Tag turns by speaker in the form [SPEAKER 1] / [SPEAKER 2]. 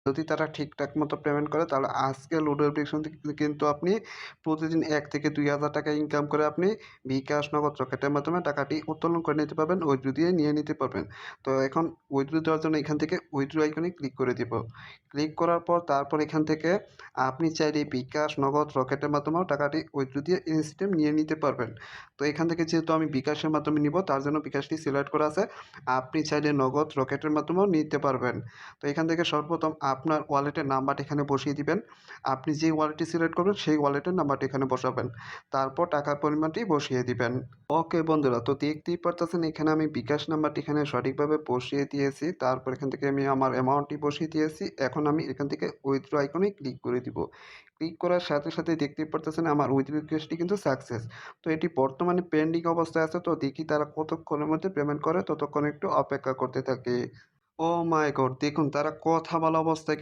[SPEAKER 1] যদি তারা ঠিকঠাক মতো পেমেন্ট করে তাহলে আজকে লুডো অ্যাপ্লিকেশন থেকে কিন্তু আপনি প্রতিদিন ১ থেকে ২,০০০ টাকা ইনকাম করে আপনি বিকাশ, নগদ, রকেটের মাধ্যমে টাকাটি উত্তোলন করে নিতে পারবেন, উইথড্র দিয়ে নিয়ে নিতে পারবেন। তো এখন উইথড্র দেওয়ার জন্য এখান থেকে উইথড্র আইকনে ক্লিক করে দিব। ক্লিক করার পর তারপর এখান থেকে আপনি চাইলে বিকাশ, নগদ, রকেটের মাধ্যমেও টাকাটি উইথড্র দিয়ে ইনস্ট্যান্ট নিয়ে নিতে পারবেন। তো এখান থেকে যেহেতু আমি বিকাশের মাধ্যমে নিব তার জন্য বিকাশটি সিলেক্ট করা আছে। আপনি চাইলে নগদ, রকেটের মাধ্যমেও নিতে পারবেন। তো এখান থেকে সর্বপ্রথম আপনার ওয়ালেটের নাম্বারটি এখানে বসিয়ে দিবেন। আপনি যে ওয়ালেটটি সিলেক্ট করবেন সেই ওয়ালেটের নাম্বারটি এখানে বসাবেন। তারপর টাকার পরিমাণটি বসিয়ে দিবেন। ওকে বন্ধুরা, তো দেখতেই পারতেছেন এখানে আমি বিকাশ নাম্বারটি এখানে সঠিকভাবে বসিয়ে দিয়েছি। তারপর এখান থেকে আমি আমার অ্যামাউন্টটি বসিয়ে দিয়েছি। এখন আমি এখান থেকে উইথড্র আইকনে ক্লিক করে দিব। ক্লিক করার সাথে সাথে দেখতেই পারতেছেন আমার উইথড্র রিকোয়েস্টটি কিন্তু সাকসেস। তো এটি বর্তমানে পেন্ডিং অবস্থায় আছে। তো দেখি তারা কতক্ষণের মধ্যে পেমেন্ট করে, ততক্ষণ একটু অপেক্ষা করতে থাকি। ও মাই গড! দেখুন তারা কথা বলা অবস্থায়